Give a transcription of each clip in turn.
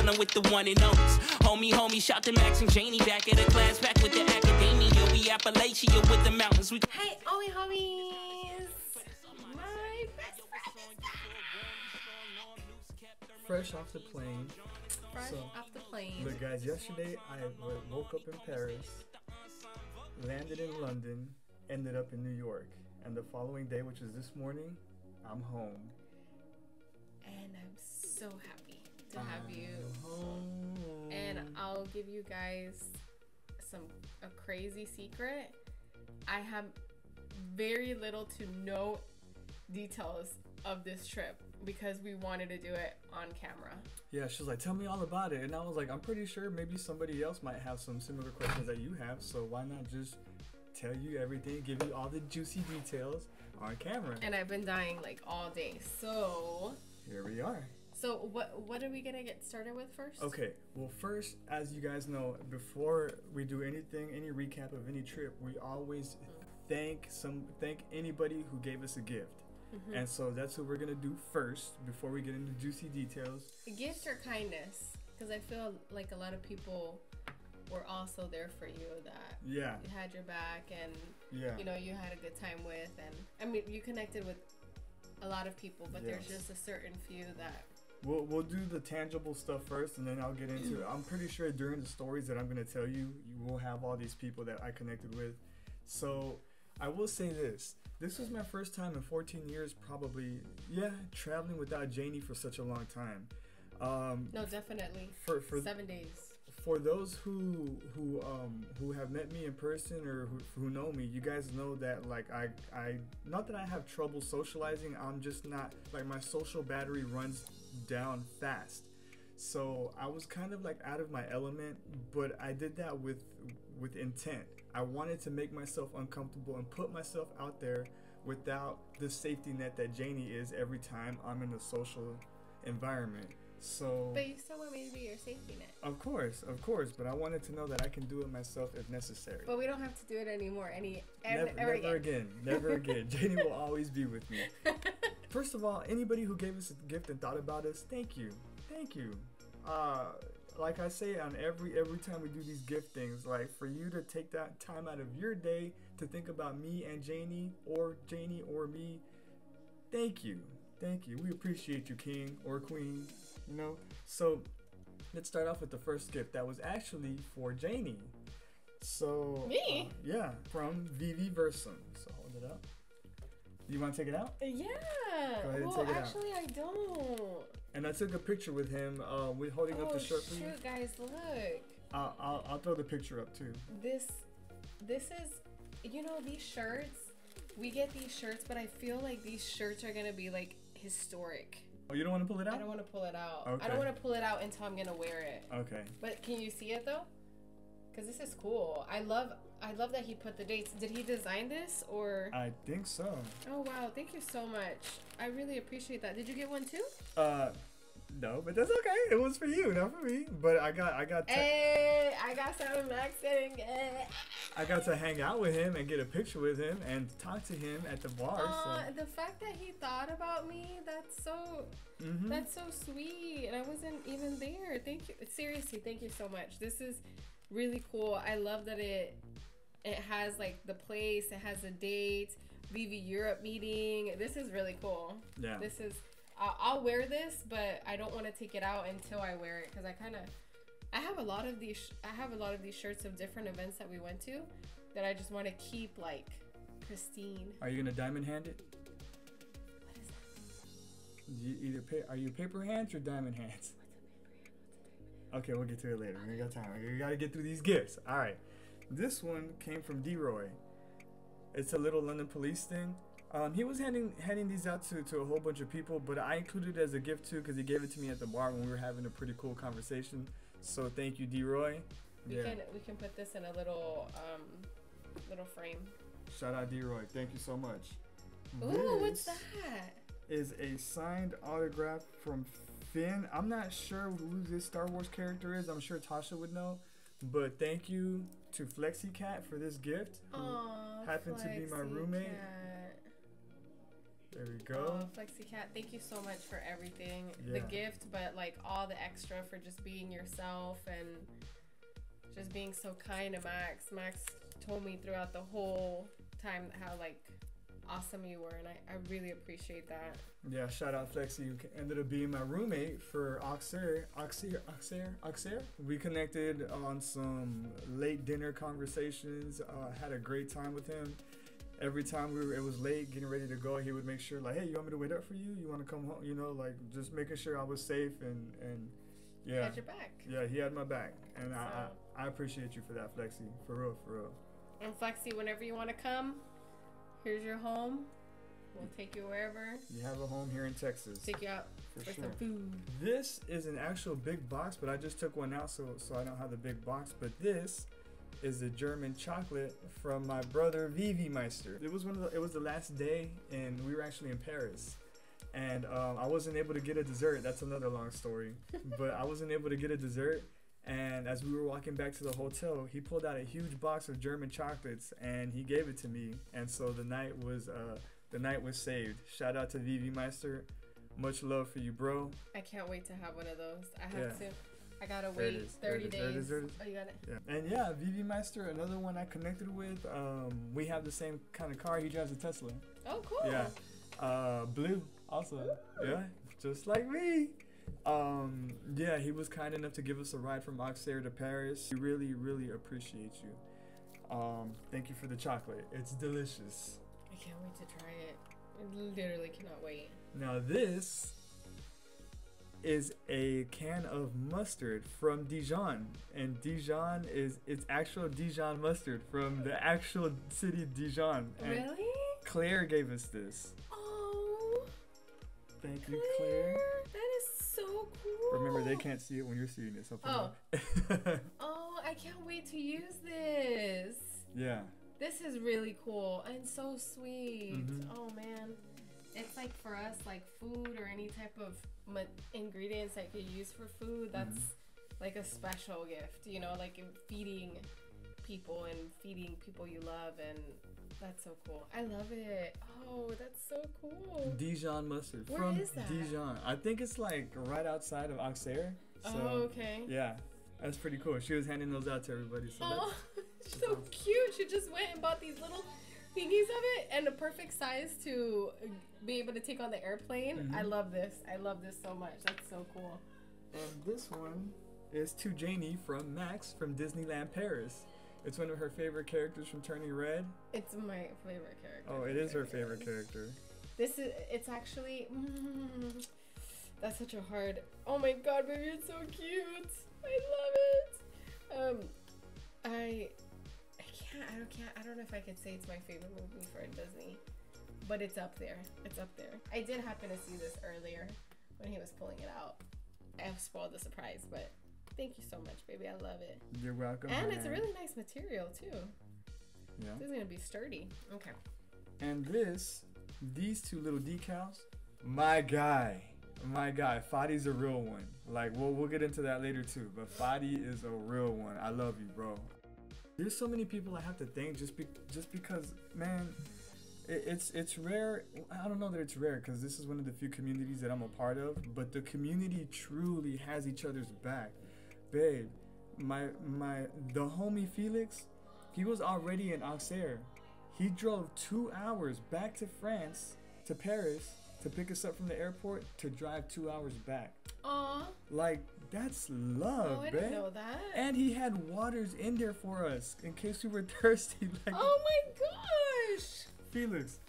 chillin' with the one and onlys. Homie, shout to Max and Janie back at the class, back with the academia. We Appalachia with the mountains. Hey, homies! My best friend is back! Fresh off the plane. Off the plane. Look, guys, yesterday I woke up in Paris, landed in London, ended up in New York, and the following day, which is this morning, I'm home. And I'm so happy to have you home. And I'll give you guys a crazy secret. I have very little to no details of this trip because we wanted to do it on camera. Yeah, she was like, tell me all about it. And I was like, I'm pretty sure maybe somebody else might have some similar questions that you have, so why not just tell you everything, give you all the juicy details on camera. And I've been dying like all day, so here we are. So what are we gonna get started with first? Okay, well first, as you guys know, before we do anything, any recap of any trip, we always thank anybody who gave us a gift. Mm-hmm. And so that's what we're gonna do first before we get into juicy details. Gift or kindness, because I feel like a lot of people were also there for you that you had your back and you know you had a good time with, and I mean you connected with a lot of people, but there's just a certain few that. We'll do the tangible stuff first, and then I'll get into it. I'm pretty sure during the stories that I'm going to tell you, you will have all these people that I connected with. So I will say this. This was my first time in 14 years probably, traveling without Janie for such a long time. No, definitely. For 7 days. For those who have met me in person or who know me, you guys know that like I not that I have trouble socializing, I'm just not, like my social battery runs down fast. So I was kind of like out of my element, but I did that with intent. I wanted to make myself uncomfortable and put myself out there without the safety net that Janie is every time I'm in a social environment. So, but you still want me to be your safety net. Of course, but I wanted to know that I can do it myself if necessary. But we don't have to do it anymore. Never again. Janie will always be with me. First of all, anybody who gave us a gift and thought about us, thank you. Like I say on every time we do these gift things, like for you to take that time out of your day to think about me and Janie or me, thank you. We appreciate you, king or queen. You know, so let's start off with the first gift that was actually for Janie. So me? From Veve Versum. So hold it up. Do you want to take it out? Yeah. Go ahead and take it actually, I don't. And I took a picture with him. We're holding up the shirt for you. Shoot, guys, look. I'll throw the picture up too. This is, you know, these shirts. We get these shirts, but I feel like these shirts are gonna be like historic. Oh, you don't want to pull it out? I don't want to pull it out. Okay. I don't want to pull it out until I'm gonna wear it. Okay. But can you see it though? Because this is cool. I love that he put the dates. Did he design this or? I think so. Oh wow! Thank you so much. I really appreciate that. Did you get one too? No, but that's okay. It was for you, not for me. But I got. Hey, I got some accent. I got to hang out with him and get a picture with him and talk to him at the bar. So. The fact that he thought about me, that's so sweet. And I wasn't even there. Thank you. Seriously, thank you so much. This is really cool. I love that it has like the place, it has a date, Veve Europe meeting. This is really cool. Yeah. This is I'll wear this, but I don't want to take it out until I wear it because I have a lot of these shirts of different events that we went to that I just want to keep like pristine. Are you gonna diamond hand it? What is that? Are you paper hands or diamond hands? Okay, we'll get to it later. We got time. We gotta get through these gifts. All right, this one came from D-Roy. It's a little London police thing. He was handing these out to a whole bunch of people, but I included it as a gift too because he gave it to me at the bar when we were having a pretty cool conversation. So thank you, D-Roy. We can put this in a little frame. Shout out D-Roy. Thank you so much. Ooh, what's that? Is a signed autograph from Finn. I'm not sure who this Star Wars character is. I'm sure Tasha would know. But thank you to FlexiCat for this gift, who happened to be my roommate. There we go. Oh, Flexi Cat, thank you so much for everything. Yeah. The gift, but like all the extra for just being yourself and just being so kind to Max. Max told me throughout the whole time how like awesome you were, and I really appreciate that. Yeah, shout out Flexi, who ended up being my roommate for Auxerre. We connected on some late dinner conversations. Had a great time with him. Every time it was late, getting ready to go, he would make sure like, hey, you want me to wait up for you? You want to come home? You know, like just making sure I was safe and yeah. He had your back. Yeah, he had my back, and So. I appreciate you for that, Flexi. For real, for real. And Flexi, whenever you want to come, here's your home. We'll take you wherever. You have a home here in Texas. Take you out For for sure. some food. This is an actual big box, but I just took one out so I don't have the big box. But this is a German chocolate from my brother Veve Meister. It was the last day, and we were actually in Paris. And I wasn't able to get a dessert. That's another long story. But I wasn't able to get a dessert. And as we were walking back to the hotel, he pulled out a huge box of German chocolates and he gave it to me. And so the night was saved. Shout out to Veve Meister. Much love for you, bro. I can't wait to have one of those. Yeah. I gotta There it wait is. 30 There it days. is. There it is. Oh, you got it? Yeah. And yeah, Veve Meister, another one I connected with. We have the same kind of car. He drives a Tesla. Oh, cool. Yeah. Blue also. Yeah. Just like me. Yeah, he was kind enough to give us a ride from Auxerre to Paris. We really, really appreciate you. Thank you for the chocolate. It's delicious. I can't wait to try it. I literally cannot wait. Now this is a can of mustard from Dijon, and Dijon it's actual Dijon mustard from the actual city Dijon. And Really? Claire gave us this. Oh. Thank you, Claire. That is so cool. Remember, they can't see it when you're seeing it. So put it up. Oh, I can't wait to use this. Yeah. This is really cool and so sweet. Mhm. Oh man, it's like for us, like food or any type of ingredients that you use for food. That's like a special gift, you know, like in feeding people and feeding people you love, and that's so cool. I love it. Oh, that's so cool. Dijon mustard Where from is that? Dijon. I think it's like right outside of Auxerre. So, Oh, okay. yeah, that's pretty cool. She was handing those out to everybody. So Oh, she's so cute. She just went and bought these little thingies of it and a perfect size to be able to take on the airplane. I love this. I love this so much. That's so cool. And this one is to Janie from Max from Disneyland Paris. It's one of her favorite characters from Turning Red. It's my favorite character. Oh, it is her favorite character. It's actually, that's such a hard, oh my god, baby, it's so cute. I love it. I don't know if I could say it's my favorite movie for Disney, but it's up there. It's up there. I did happen to see this earlier when he was pulling it out. I've spoiled the surprise, but thank you so much, baby. I love it. You're welcome. And it's a man. really nice material too. Yeah. This is gonna be sturdy. Okay. And these two little decals, my guy, Fadi's a real one. Like we'll get into that later too, but Fadi is a real one. I love you, bro. There's so many people I have to thank just because, man, it's rare. I don't know that it's rare because this is one of the few communities that I'm a part of, but the community truly has each other's back. Babe, the homie Felix, he was already in Auxerre. He drove 2 hours back to France, to Paris, to pick us up from the airport, to drive 2 hours back. Aw. Like, that's love, Oh, I babe. didn't know that. And he had waters in there for us in case we were thirsty. Like, Oh my gosh. Felix,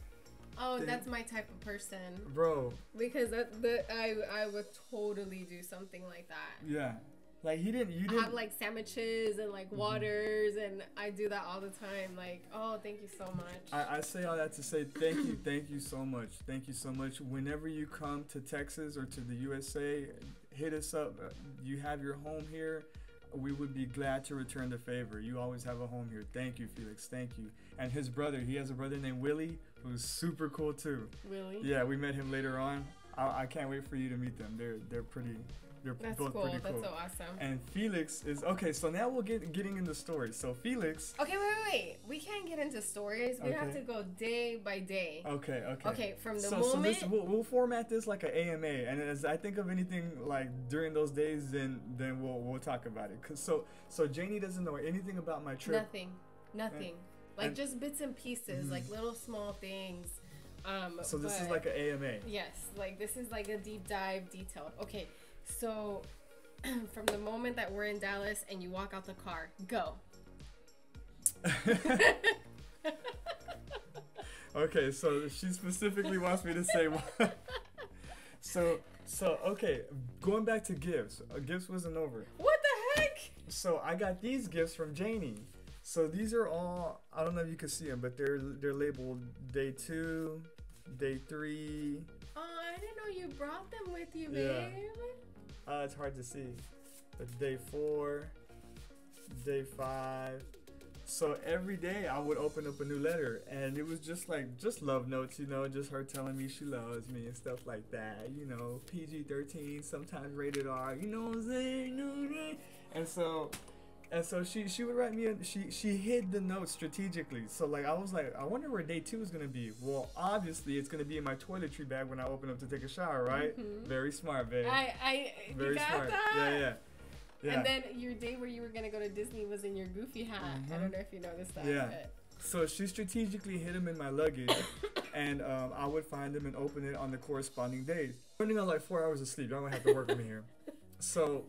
Oh, that's my type of person. bro, Because I would totally do something like that. yeah. Like, you I didn't. have like sandwiches and like waters, and I do that all the time. Like, oh, thank you so much. I say all that to say thank you so much. Thank you so much. Whenever you come to Texas or to the USA, hit us up. You have your home here. We would be glad to return the favor. You always have a home here. Thank you, Felix. Thank you. And his brother, he has a brother named Willie, who's super cool too. Really? Yeah, we met him later on. I can't wait for you to meet them. They're pretty they're That's both cool. pretty cool. That's so awesome. And Felix is okay. So now we'll getting into stories. So Felix. Okay, wait. We can't get into stories. We have to go day by day. Okay. Okay, from the So moment. this, we'll format this like an AMA, and as I think of anything like during those days, then we'll talk about it. So Janie doesn't know anything about my trip. Nothing. Like just bits and pieces, like little small things. So this is like an AMA. Yes, like this is like a deep dive, detailed. Okay, so from the moment that we're in Dallas and you walk out the car, go. Okay, so she specifically wants me to say what. So okay, going back to gifts. Gifts wasn't over. What the heck? So I got these gifts from Janie. So these are all, I don't know if you can see them, but they're labeled day 2, day 3. Oh, I didn't know you brought them with you, Yeah. babe. It's hard to see. But day 4, day 5. So every day I would open up a new letter, and it was just love notes, just her telling me she loves me and stuff like that, PG-13, sometimes rated R, you know what I'm saying? And so she would write me she hid the notes strategically. So like I was like, I wonder where day 2 is gonna be. Well, obviously it's gonna be in my toiletry bag when I open up to take a shower, right? Mm-hmm. Very smart, babe. Very you got smart. That? Yeah. And then your day where you were gonna go to Disney was in your goofy hat. I don't know if you noticed that. Yeah. But. So she strategically hid them in my luggage, and I would find them and open it on the corresponding days. Running on like 4 hours of sleep. I don't have to work with me here. So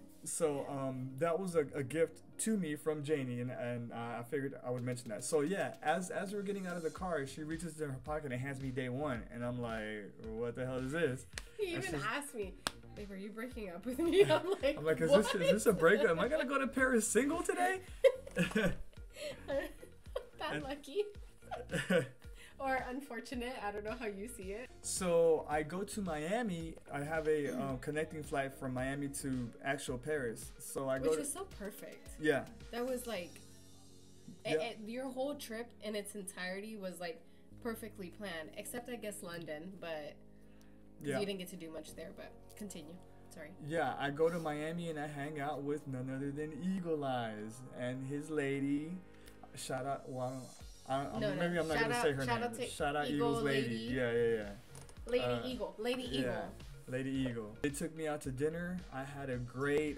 that was a gift to me from Janie, and I figured I would mention that. So yeah, as we're getting out of the car, she reaches in her pocket and hands me day 1, and I'm like, what the hell is this? He even asked me, babe, are you breaking up with me? I'm like, is this a breakup? Am I gonna go to Paris single today? That lucky. Or unfortunate, I don't know how you see it. So I go to Miami. I have a connecting flight from Miami to actual Paris. So I go. Which was so perfect. Yeah. That was like, your whole trip in its entirety was like perfectly planned, except I guess London, but you didn't get to do much there. But continue. Sorry. Yeah, I go to Miami and I hang out with none other than Eagle Eyes and his lady. Shout out. Well, maybe I'm not gonna say her name. Shout out Eagle's lady. Yeah. Lady Eagle. Lady Eagle. Yeah, Lady Eagle. They took me out to dinner. I had a great.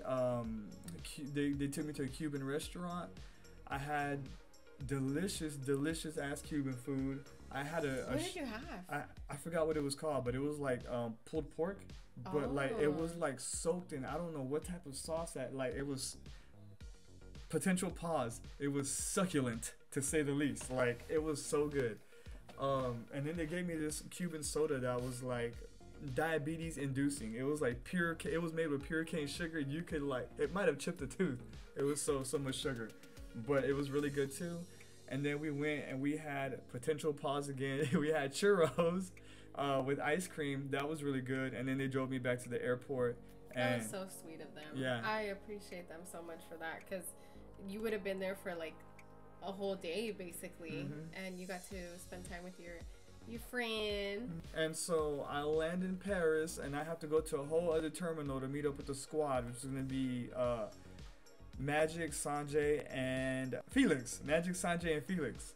They took me to a Cuban restaurant. I had delicious ass Cuban food. I had What did you have? I forgot what it was called, but it was like pulled pork, but like it was like soaked in I don't know what type of sauce that like it was. Potential pause. It was succulent to say the least. Like it was so good. And then they gave me this Cuban soda that was like diabetes inducing. It was like pure. It was made with pure cane sugar. You could like it might have chipped a tooth. It was so much sugar, but it was really good too. And then we went and we had potential pause again. We had churros with ice cream. That was really good. And then they drove me back to the airport. And that was so sweet of them. Yeah. I appreciate them so much for that because you would have been there for like a whole day basically, and you got to spend time with your friend. And so I land in Paris, and I have to go to a whole other terminal to meet up with the squad, which is going to be Magic, Sanjay, and Felix. Magic, Sanjay, and Felix.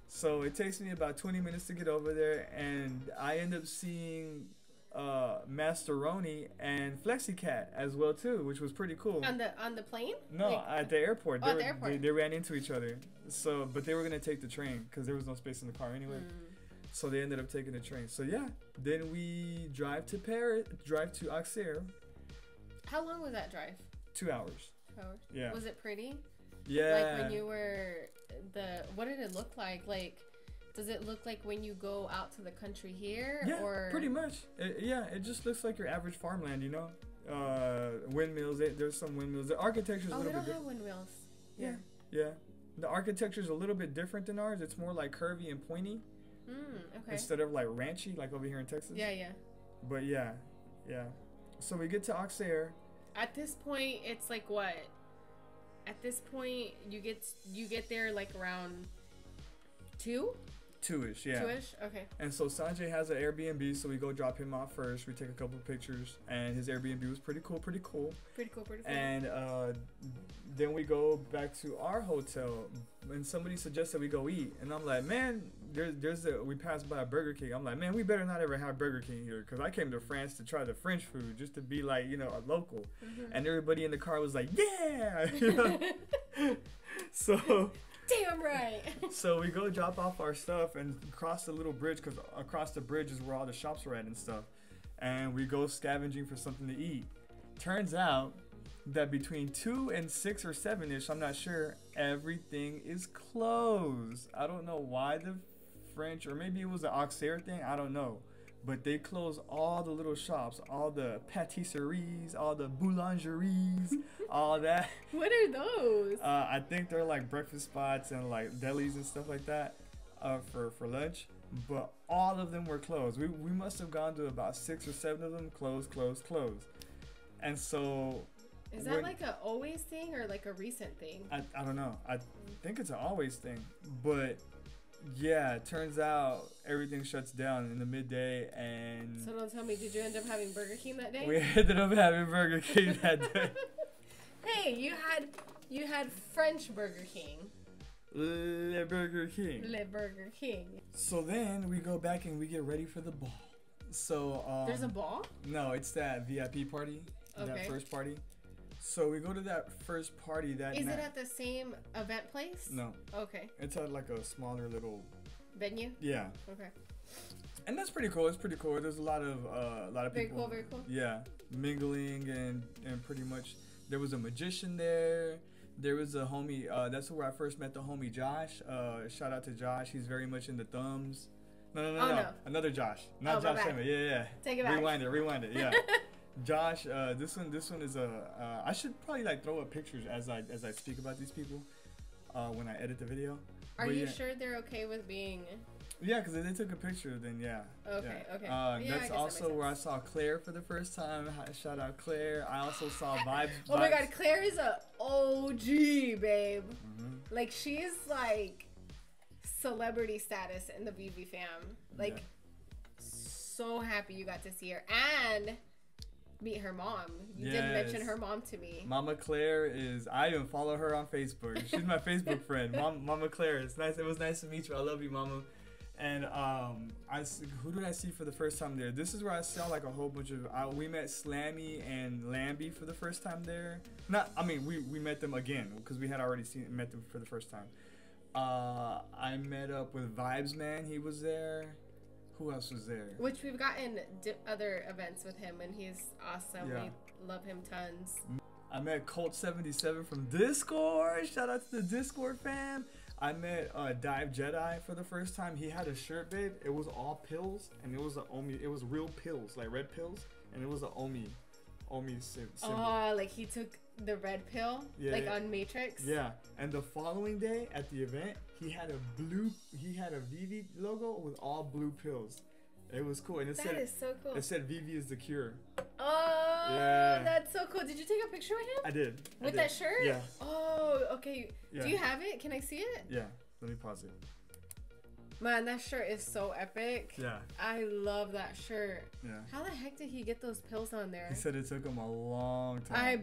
So it takes me about 20 minutes to get over there, and I end up seeing Masteroni and FlexiCat as well too, which was pretty cool. On the plane? No, like, at the airport. At the airport. They ran into each other. So, but they were gonna take the train because there was no space in the car anyway. So they ended up taking the train. So yeah, then we drive to Auxerre. How long was that drive? 2 hours. 2 hours. Yeah. Was it pretty? Yeah. Like when you were what did it look like? Like, does it look like when you go out to the country here? Yeah, or? Pretty much. It just looks like your average farmland, you know? Windmills, there's some windmills. The architecture's a little bit they don't have windmills. Yeah. The architecture's a little bit different than ours. It's more like curvy and pointy. Okay. Instead of like ranchy, like over here in Texas. Yeah. But yeah. So we get to Auxerre. At this point, it's like what? At this point, you get there like around 2? 2-ish, yeah. 2-ish? Okay. And so Sanjay has an Airbnb, so we go drop him off first. We take a couple of pictures, and his Airbnb was pretty cool. Pretty cool. And then we go back to our hotel, and somebody suggested we go eat, and I'm like, man, we passed by a Burger King. I'm like, man, we better not ever have Burger King here, because I came to France to try the French food, just to be like, you know, a local. And everybody in the car was like, yeah, you know? So damn right. so we go drop off our stuff and cross the little bridge, because across the bridge is where all the shops were at and stuff. And we go scavenging for something to eat. Turns out that between 2 and 6 or 7-ish, I'm not sure, everything is closed. I don't know why the French, or maybe it was an Auxerre thing, I don't know. But they closed all the little shops, all the patisseries, all the boulangeries, all that. What are those? I think they're like breakfast spots and like delis and stuff like that for lunch. But all of them were closed. We must have gone to about 6 or 7 of them, closed. And so... Is that like a always thing or like a recent thing? I don't know. I think it's an always thing. But... yeah, it turns out everything shuts down in the midday, and... So don't tell me, did you end up having Burger King that day? We ended up having Burger King that day. Hey, you had French Burger King. Le Burger King. Le Burger King. So then we go back and we get ready for the ball. So there's a ball? No, it's that VIP party. Okay. That first party. So we go to that first party that Is night. it at the same event place? No. Okay. It's at like a smaller little venue? Yeah. Okay. And that's pretty cool. It's pretty cool. There's a lot of people. Very cool. Yeah, mingling and pretty much there was a magician there. There was a homie. That's where I first met the homie Josh. Shout out to Josh. He's very much into thumbs. No. Another Josh. Not Josh Emmett. Yeah. Take it back. Rewind it. Yeah. Josh, this one is I should probably like throw up pictures as I speak about these people when I edit the video. Are you sure they're okay with being? Yeah, because if they took a picture, then yeah. Okay. That's also where I saw Claire for the first time. Shout out Claire. I also saw Vibes. Oh my God, Claire is a OG, babe. Like she's like celebrity status in the Veve fam. Like so happy you got to see her and meet her mom. You did mention her mom to me. Mama Claire I even follow her on Facebook. She's my Facebook friend. Mama Claire. It's nice. It was nice to meet you. I love you, Mama. And who did I see for the first time there? This is where I saw like a whole bunch of. We met Slammy and Lambie for the first time there. We met them again because we had already met them for the first time. I met up with Vibes Man. He was there. Who else was there? Which we've gotten other events with him, and he's awesome. Yeah. We love him tons. I met Colt77 from Discord. Shout out to the Discord fam. I met Dive Jedi for the first time. He had a shirt, babe. It was all pills, and it was Omi. It was real pills, like red pills, and it was an Omi symbol. Oh, like he took the red pill, like on Matrix. Yeah, and the following day at the event, he had a Veve logo with all blue pills. It was cool, and it is so cool. It said Veve is the cure. Oh, yeah, that's so cool. Did you take a picture with him? I did. With that shirt? Yeah. Oh, okay. Yeah. Do you have it? Can I see it? Yeah. Let me pause it. Man, that shirt is so epic. Yeah. I love that shirt. Yeah. How the heck did he get those pills on there? He said it took him a long time. I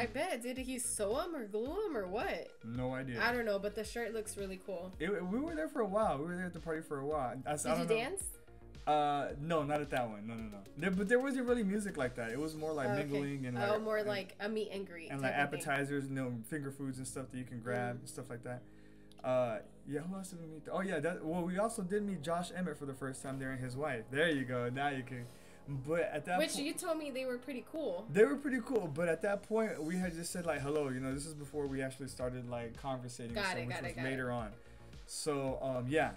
bet. Did he sew them or glue them or what? No idea. I don't know, but the shirt looks really cool. We were there for a while. We were there at the party for a while. Did you dance? No, not at that one. No. But there wasn't really music like that. It was more like mingling and like, more like a meet and greet. And like appetizers, finger foods and stuff that you can grab and stuff like that. Yeah, who else did we meet? Oh yeah, we also did meet Josh Emmett for the first time there and his wife. There you go. Now you can. But at that Which you told me they were pretty cool. They were pretty cool, but at that point we had just said like hello. This is before we actually started like conversating. Which was later on. So yeah.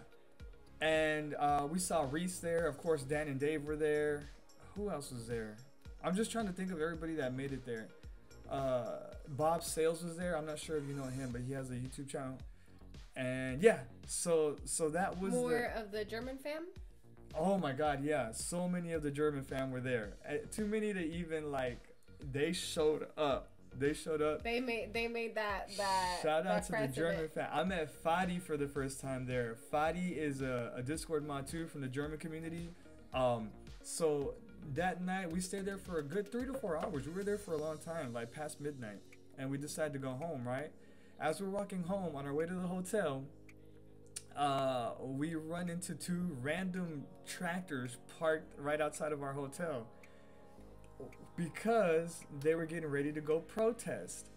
And we saw Reese there. Of course, Dan and Dave were there. Who else was there? I'm just trying to think of everybody that made it there. Bob Sales was there. I'm not sure if you know him, but he has a YouTube channel. And yeah, so that was more of the German fam. Oh my God, yeah. So many of the German fam were there. Too many to even like. They showed up They showed up. They made that Shout out that to the France German event. fan. I met Fadi for the first time there. Fadi is a Discord mod too from the German community. So that night we stayed there for a good 3 to 4 hours. We were there for a long time, like past midnight, and we decided to go home. Right as we're walking home on our way to the hotel, we run into 2 random tractors parked right outside of our hotel because they were getting ready to go protest.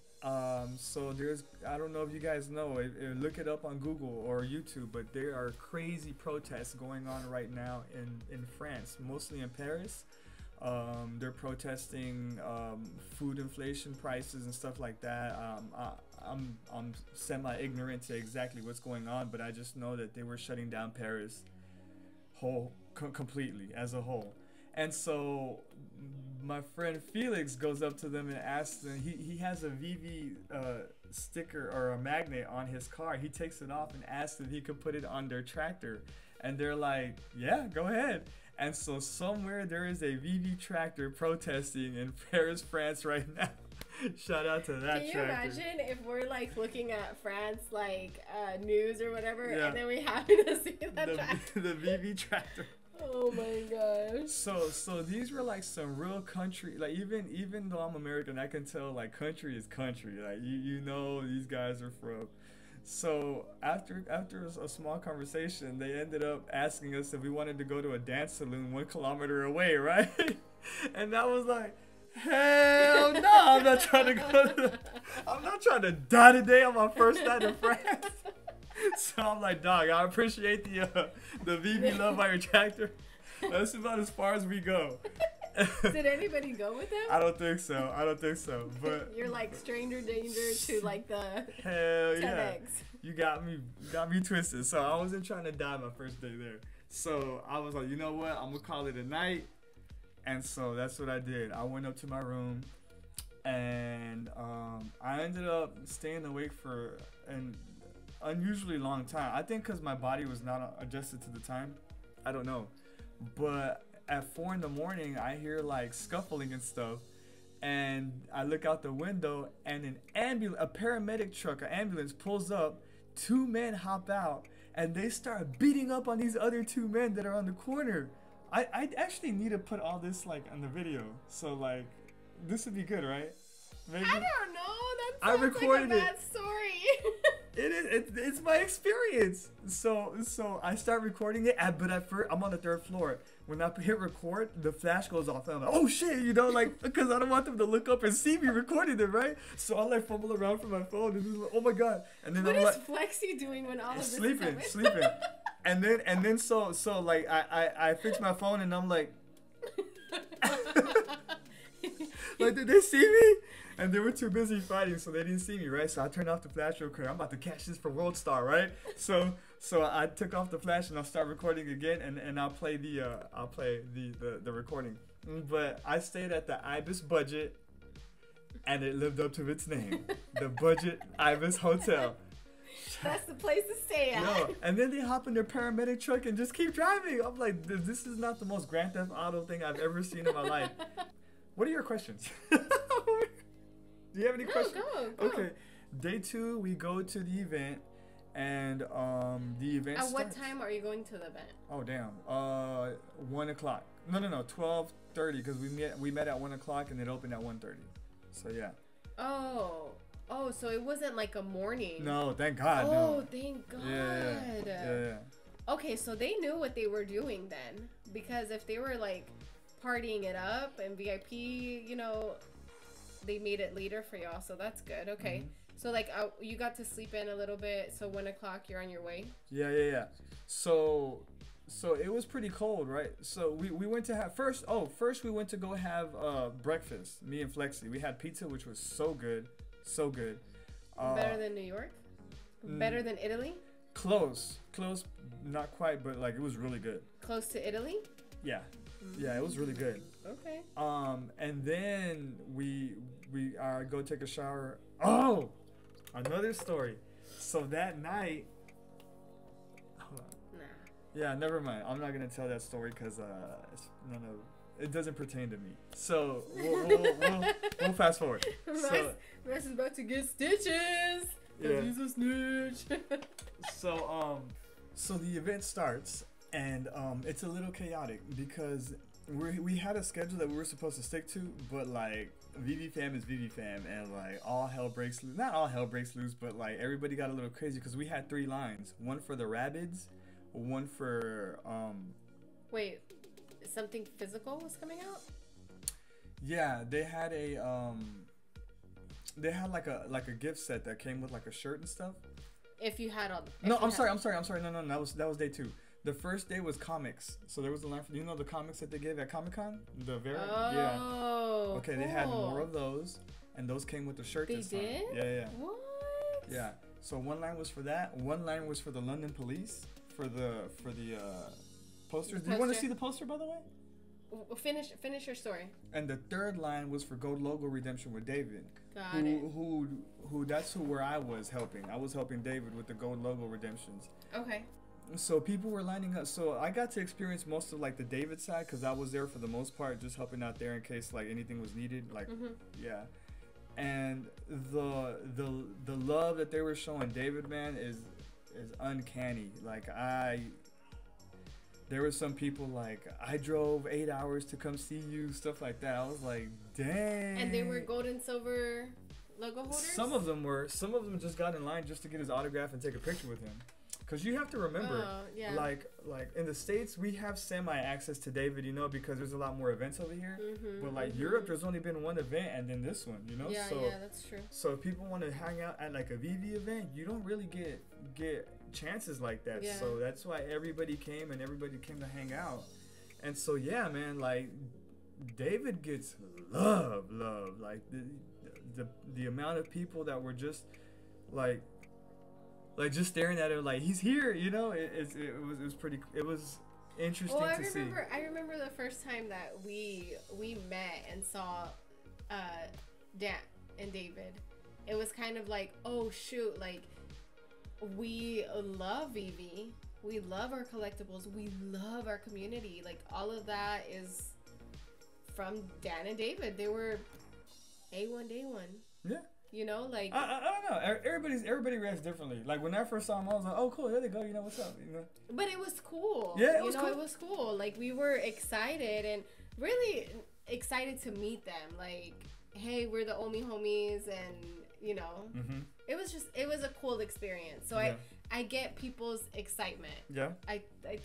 So there's, I don't know if you guys know, look it up on Google or YouTube, but there are crazy protests going on right now in France, mostly in Paris. They're protesting food inflation prices and stuff like that. I'm semi-ignorant to exactly what's going on, but I just know that they were shutting down Paris completely as a whole. And so my friend Felix goes up to them and asks them, he has a Veve sticker or a magnet on his car. He takes it off and asks if he could put it on their tractor. And they're like, yeah, go ahead. And so somewhere there is a Veve tractor protesting in Paris, France right now. Shout out to that Can you tractor. imagine if we're like looking at France like news or whatever, Yeah. and then we happen to see that tractor? The Veve tractor. Oh my gosh. So these were like some real country, like even though I'm American, I can tell like country is country. Like you know these guys are from. So after a small conversation, they ended up asking us if we wanted to go to a dance saloon 1 kilometer away, right? And I was like, hell no, I'm not trying to go to I'm not trying to die today on my first night in France. So I'm like, dog, I appreciate the Veve love by your tractor. That's about as far as we go. Did anybody go with them? I don't think so. But You're like stranger danger to like the hell yeah. 10X. You got me twisted. So I wasn't trying to die my first day there. So I was like, you know what? I'm gonna call it a night. And so that's what I did. I went up to my room, and I ended up staying awake for an unusually long time. I think because my body was not adjusted to the time. I don't know. But at 4 in the morning, I hear like scuffling and stuff. And I look out the window, and a paramedic truck, an ambulance pulls up. 2 men hop out, and they start beating up on these other 2 men that are on the corner. I actually need to put all this like on the video, so like this would be good, right? Maybe? I don't know. That I sounds recorded like a it. bad story. It's my experience. So I start recording it, but at first I'm on the 3rd floor. When I hit record, the flash goes off, and I'm like, oh shit, like, because I don't want them to look up and see me recording it, right? So I like fumble around for my phone, and just like, oh my god, and then What I'm is like, Flexi doing when all of this is sleeping, happening? and then so like I fix my phone, and I'm like, like, did they see me? And they were too busy fighting, so they didn't see me, right? So I turned off the flash real quick. I'm about to catch this for World Star, right? So I took off the flash and I'll start recording again, and I'll play the recording. But I stayed at the Ibis Budget, and it lived up to its name, the Budget Ibis Hotel. That's the place to stay at. No, and then they hop in their paramedic truck and just keep driving. I'm like, this is not the most Grand Theft Auto thing I've ever seen in my life. What are your questions? Do you have any questions? Go. Okay. Day 2, we go to the event, and the event At starts. what time are you going to the event? Oh damn. 1 o'clock. No. 12:30, because we met at 1 o'clock and it opened at 1:30. So yeah. Oh, so it wasn't like a morning. No, thank God. Oh, No. thank God. Yeah. Okay, so they knew what they were doing then, because if they were like partying it up and VIP, they made it later for y'all, so that's good. Okay. Mm-hmm. So like you got to sleep in a little bit, so 1 o'clock you're on your way. Yeah. So it was pretty cold, right? So we went to have first we went to go have breakfast, me and Flexi. We had pizza, which was so good. Better than New York? Better than Italy? Close, not quite, but like it was really good. Close to Italy? Yeah, it was really good. Okay. And then we go take a shower. Oh, another story. So that night, hold on. Nah. Yeah, never mind. I'm not gonna tell that story because it doesn't pertain to me. So we'll fast forward. Rice is about to get stitches. Yeah. He's a snitch. So the event starts, and it's a little chaotic because we had a schedule that we were supposed to stick to, but like Veve fam is Veve fam, and like all hell breaks loose. Not all hell breaks loose, but like everybody got a little crazy because we had 3 lines: one for the Rabbids, one for Wait, something physical was coming out? Yeah, they had like a gift set that came with like a shirt and stuff. If you had all the... No, I'm sorry. No, that was day 2. The first day was comics. So there was a line for, you know, the comics that they gave at Comic-Con? Yeah. Okay, cool. They had more of those, and those came with the shirt They this time. did? Yeah. What? Yeah. So one line was for that. One line was for the London Police for the posters. Do you want to see the poster, by the way? Finish your story. And the third line was for Gold Logo Redemption with David. Got it. Who that's where I was helping. I was helping David with the Gold Logo Redemptions. Okay. So people were lining up. So I got to experience most of like the David side because I was there for the most part, just helping out there in case like anything was needed. Like, yeah. And the love that they were showing David, man, is uncanny. Like there were some people like, I drove 8 hours to come see you, stuff like that. I was like, dang. And they were gold and silver logo holders? Some of them were. Some of them just got in line just to get his autograph and take a picture with him. Because you have to remember, like in the States, we have semi-access to David, you know, because there's a lot more events over here. But like Europe, there's only been one event and then this one, you know? Yeah, so, that's true. So if people want to hang out at like a Veve event, you don't really get chances like that. Yeah. So that's why everybody came to hang out. And so, yeah, man, like David gets love. Like the amount of people that were just like just staring at him like he's here, you know. It was interesting to see. I remember the first time that we met and saw Dan and David. It was kind of like, oh shoot, like we love Veve, we love our collectibles, we love our community. Like all of that is from Dan and David. They were A1 day one. Yeah. You know, like I don't know. Everybody reacts differently. Like when I first saw him, I was like, "Oh, cool, there they go. You know what's up?" You know. But it was cool. Yeah, it was cool. It was cool. Like we were excited and really excited to meet them. Like, hey, we're the only homies, and you know, it was a cool experience. So yeah. I get people's excitement. Yeah. I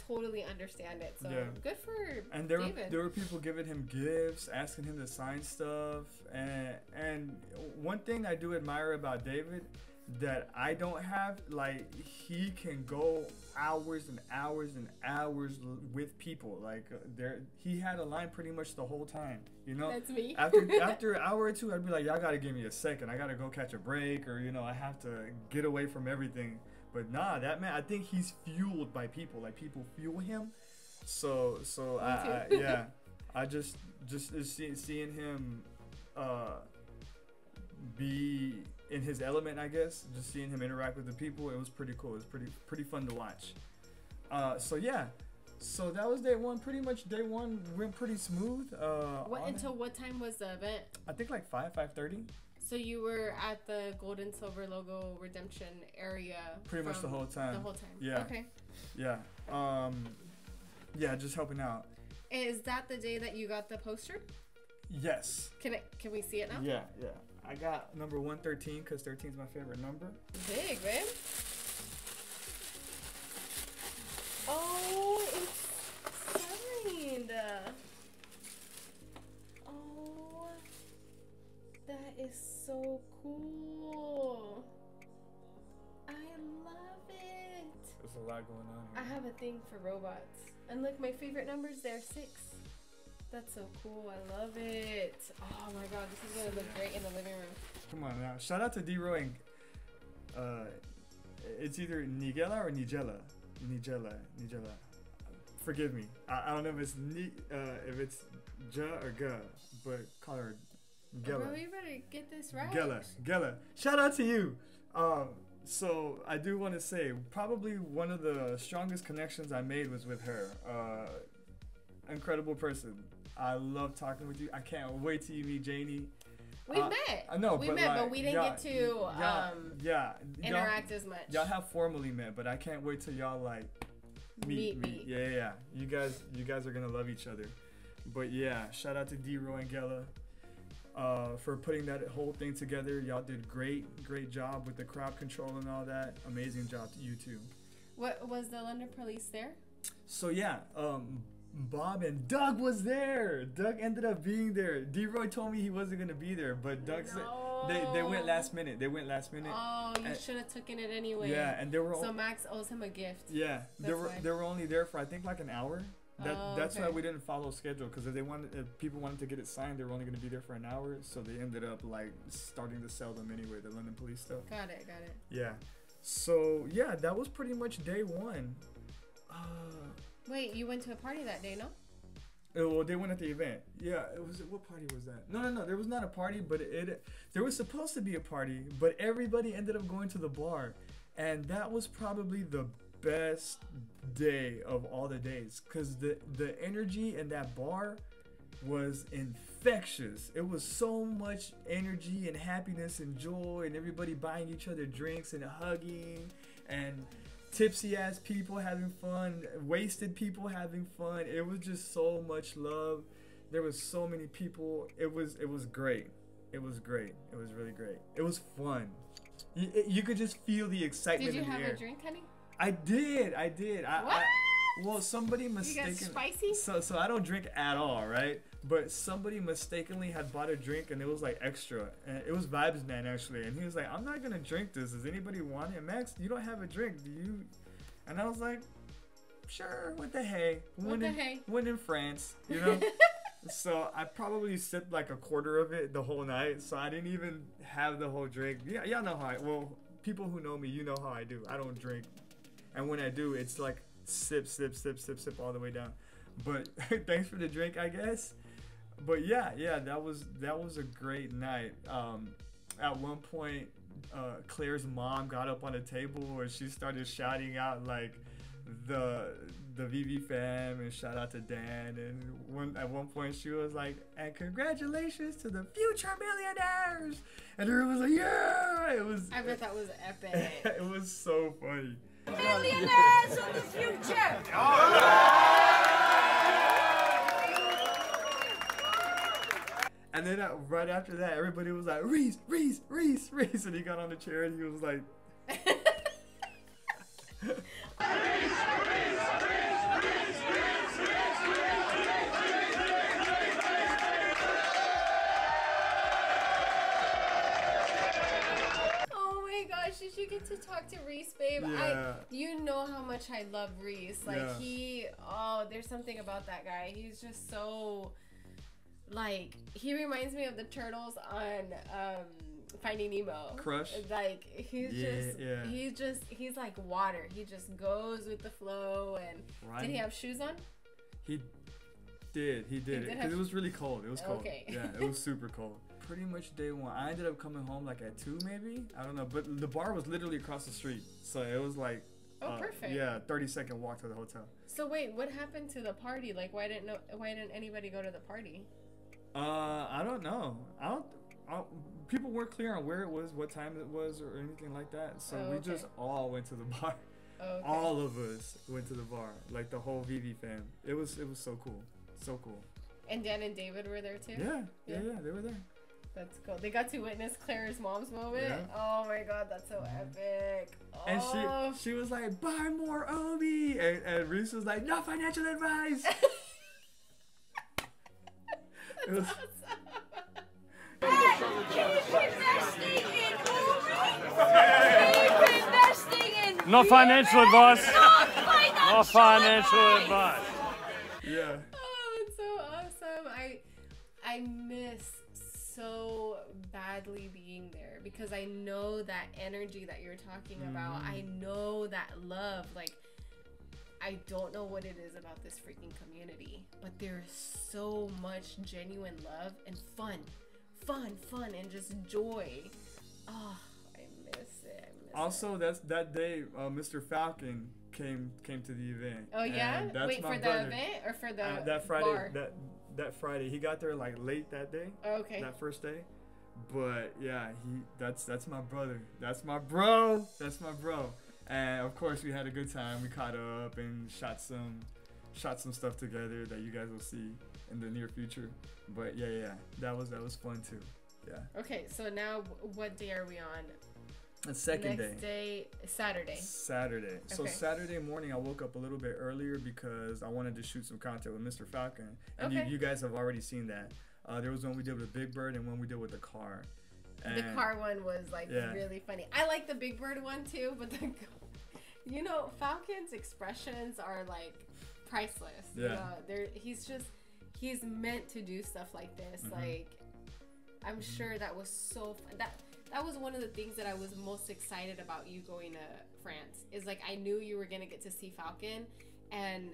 totally understand it. So good for and David. There were people giving him gifts, asking him to sign stuff, and one thing I do admire about David that I don't have, like he can go hours and hours and hours with people. Like he had a line pretty much the whole time. You know, that's me. After an hour or two, I'd be like, y'all gotta give me a second. I gotta go catch a break, or you know, I have to get away from everything. But nah, that man, I think he's fueled by people. Like people fuel him. So I just seeing him be in his element, I guess. Just seeing him interact with the people, it was pretty cool. It was pretty fun to watch. So that was day 1. Pretty much day 1 went pretty smooth. Until what time was the event? I think like 5:30. So you were at the gold and silver logo redemption area pretty much the whole time. The whole time. Yeah. Okay. Yeah. Yeah, just helping out. Is that the day that you got the poster? Yes. Can we see it now? Yeah. I got number 113 because 13 is my favorite number. Big, babe. Oh, it's signed. Oh, that is so cool. I love it. There's a lot going on here. I have a thing for robots. And look, my favorite number's there, 6. That's so cool. I love it. Oh my god, this is gonna look great in the living room. Come on now. Shout out to D-Roy and it's either Nigella or Nigella. Forgive me. I don't know if it's Ja or Ga, but call her Gella. Bro, you better get this right. Gella. Shout out to you. So I do want to say probably one of the strongest connections I made was with her. incredible person. I love talking with you. I can't wait till you meet Janie. We met. I know, we met, like, but we didn't get to interact as much. Y'all have formally met, but I can't wait till y'all like meet. Yeah. You guys are gonna love each other. But yeah, shout out to D-Roy and Gela for putting that whole thing together. Y'all did great job with the crowd control and all that. Amazing job to you too. What was the London police there? So yeah, Bob and Doug was there. Doug ended up being there. D-Roy told me he wasn't gonna be there, but Doug said they went last minute. Oh, you should have taken it anyway. Yeah, and they were so Max owes him a gift. Yeah, they were only there for I think like an hour. That's why we didn't follow schedule, because if people wanted to get it signed, they were only gonna be there for an hour. So they ended up like starting to sell them anyway. The London police stuff. Got it. Yeah. So yeah, that was pretty much day one. Wait, you went to a party that day, no? Well, they went at the event. Yeah, what party was that? No, there was not a party, but there was supposed to be a party, but everybody ended up going to the bar, and that was probably the best day of all the days, because the energy in that bar was infectious. It was so much energy and happiness and joy, and everybody buying each other drinks and hugging, and tipsy ass people having fun, wasted people having fun. It was just so much love. There was so many people. It was great. It was great. It was really great. It was fun. You could just feel the excitement in the air. Did you have a drink, honey? I did. What? Well, somebody mistaken. You got spicy? So I don't drink at all, right? But somebody mistakenly had bought a drink, and it was like extra. And it was Vibes Man actually, and he was like, "I'm not gonna drink this. Does anybody want it?" Max, you don't have a drink, do you? And I was like, "Sure, what the hey? When in France, you know." So I probably sipped like a quarter of it the whole night. So I didn't even have the whole drink. Yeah, y'all know how. People who know me, you know how I do. I don't drink, and when I do, it's like sip all the way down. But thanks for the drink, I guess. But yeah, that was a great night. At one point, Claire's mom got up on a table and she started shouting out like the Veve fam, and shout out to Dan. And at one point she was like, "And congratulations to the future millionaires!" And everyone was like, "Yeah!" I bet that was epic. It was so funny. Millionaires of the future! And then right after that, everybody was like, Reese. And he got on the chair and he was like... Oh my gosh, did you get to talk to Reese, babe? Yeah. You know how much I love Reese. Like, yeah. There's something about that guy. He's just so... Like, he reminds me of the turtles on Finding Nemo. Crush. Like, he's like water. He just goes with the flow. And right. Did he have shoes on? He did. Because it was really cold. It was cold. Okay. Yeah, it was super cold. Pretty much day one. I ended up coming home like at 2 maybe. I don't know. But the bar was literally across the street. So it was like... perfect. Yeah, 30-second walk to the hotel. So wait, what happened to the party? Like, why didn't anybody go to the party? I don't know. People weren't clear on where it was, what time it was, or anything like that. So we just all went to the bar. Okay. All of us went to the bar, like the whole Veve fam. It was so cool, so cool. And Dan and David were there too. Yeah, they were there. That's cool. They got to witness Claire's mom's moment. Yeah. Oh my god, that's so epic. Oh. And she was like, "Buy more Obi," and Reese was like, "No financial advice." It was no financial advice. no financial advice. Yeah. Oh, it's so awesome. I miss so badly being there, because I know that energy that you're talking about. I know that love. Like, I don't know what it is about this freaking community, but there's so much genuine love and fun, and just joy. Oh, I miss it. Also, that's that day, Mr. Falcon came to the event. Oh yeah. And that's Wait, my for brother. the event or for the That Friday. bar? That Friday. He got there like late that day. Oh, okay. That first day. But yeah, that's my brother. That's my bro. That's my bro. And of course we had a good time. We caught up and shot some stuff together that you guys will see in the near future. But yeah, that was fun too. Yeah. Okay, so now what day are we on? The second Next day, Saturday. Saturday. So Okay. Saturday morning, I woke up a little bit earlier because I wanted to shoot some content with Mr. Falcon, and Okay. you guys have already seen that. There was one we did with Big Bird and one we did with the car. And The car one was like really funny. I like the Big Bird one too, but Falcon's expressions are like priceless. Yeah. You know, he's meant to do stuff like this. Mm-hmm. Like, I'm sure that was so fun. That was one of the things that I was most excited about you going to France. Is like I knew you were gonna get to see Falcon, and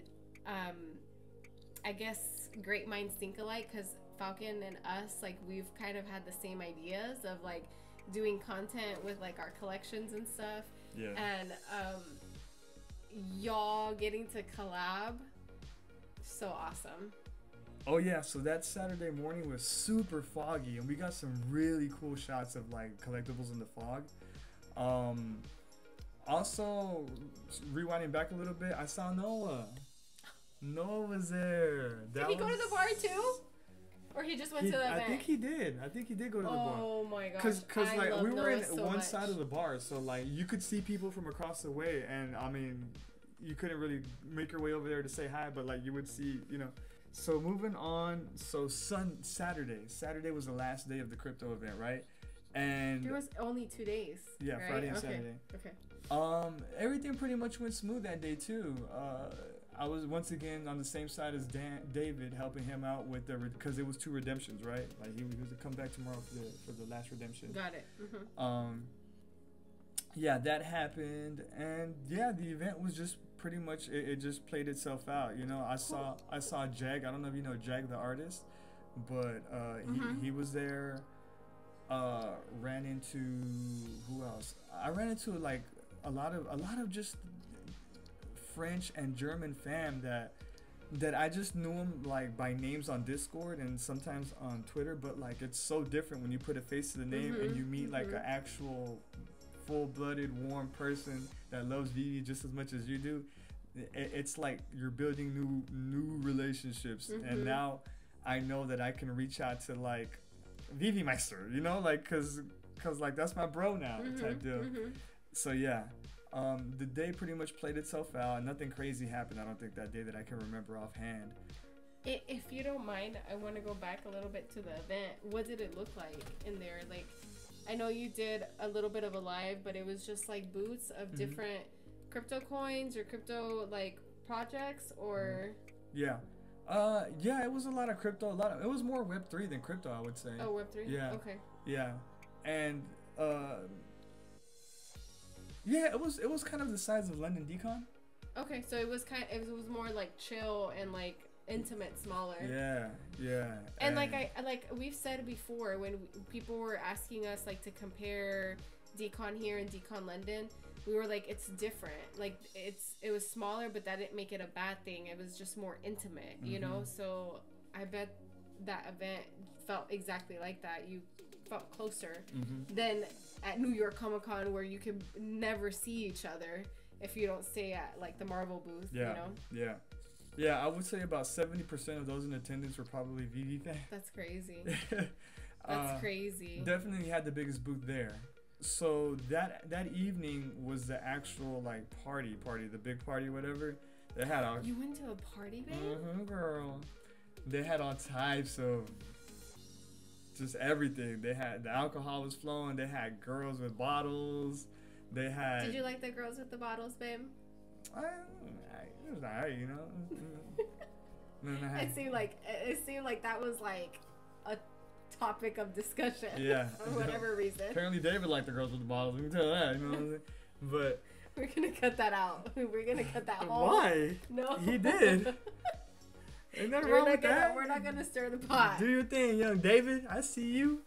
I guess great minds think alike because Falcon and us, like, we've kind of had the same ideas of like doing content with like our collections and stuff. Yeah. And y'all getting to collab, so awesome. Oh yeah, so that Saturday morning was super foggy, and we got some really cool shots of like collectibles in the fog. Also, rewinding back a little bit, I saw Noah. Noah was there. Did he go to the bar too? Or he just went to the event? I think he did. I think he did go to the bar. Oh my gosh. Cause I like love we were Noah in so one much. side of the bar, so like you could see people from across the way, and I mean, you couldn't really make your way over there to say hi, but like you would see, you know. So moving on, so Saturday was the last day of the crypto event, right? And There was only 2 days. yeah, right? Friday and Okay. Saturday. Okay. Everything pretty much went smooth that day too. I was once again on the same side as David, helping him out with because it was 2 redemptions, right? Like he was to come back tomorrow for the last redemption. Got it. Mm-hmm. Yeah, that happened, and yeah, the event was just pretty much it just played itself out. You know, I saw Jag. I don't know if you know Jag the artist, but he was there. Ran into who else? I ran into like a lot of just French and German fam that I just knew them like by names on Discord and sometimes on Twitter, but like it's so different when you put a face to the name and you meet like an actual full-blooded warm person that loves Veve just as much as you do. It's like you're building new relationships, and now I know that I can reach out to like Veve Meister, you know, like cause like that's my bro now type deal. So yeah, the day pretty much played itself out. Nothing crazy happened, I don't think, that day that I can remember offhand. If you don't mind, I want to go back a little bit to the event. What did it look like in there? Like, I know you did a little bit of a live, but it was just like booths of different crypto coins or crypto like projects, or Yeah, it was a lot of crypto. It was more Web3 than crypto, I would say. oh, Web3. Yeah. Okay. Yeah, and yeah, it was kind of the size of London Decon. Okay, so it was more like chill and like intimate, smaller. Yeah. And like we've said before, when people were asking us like to compare Decon here and Decon London, we were like, it's different. Like it was smaller, but that didn't make it a bad thing. It was just more intimate, you know. So I bet that event felt exactly like that. You felt closer than at New York Comic Con, where you could never see each other if you don't stay at like the Marvel booth. Yeah. You know. Yeah, I would say about 70% of those in attendance were probably Veve fans. That's crazy. That's crazy. Definitely had the biggest booth there. So that evening was the actual like party, the big party, whatever. They had all. You went to a party, babe? Girl. They had all types of just everything. They had the alcohol was flowing. They had girls with bottles. They had. Did you like the girls with the bottles, babe? It was alright, you know. It seemed like that was like a topic of discussion. Yeah. For whatever reason. Apparently David liked the girls with the bottles. We can tell that, you know what I'm saying? But we're gonna cut that out. We're gonna cut that whole. Why? No. He did. Ain't nothing wrong with that. We're not gonna stir the pot. Do your thing, young David. I see you.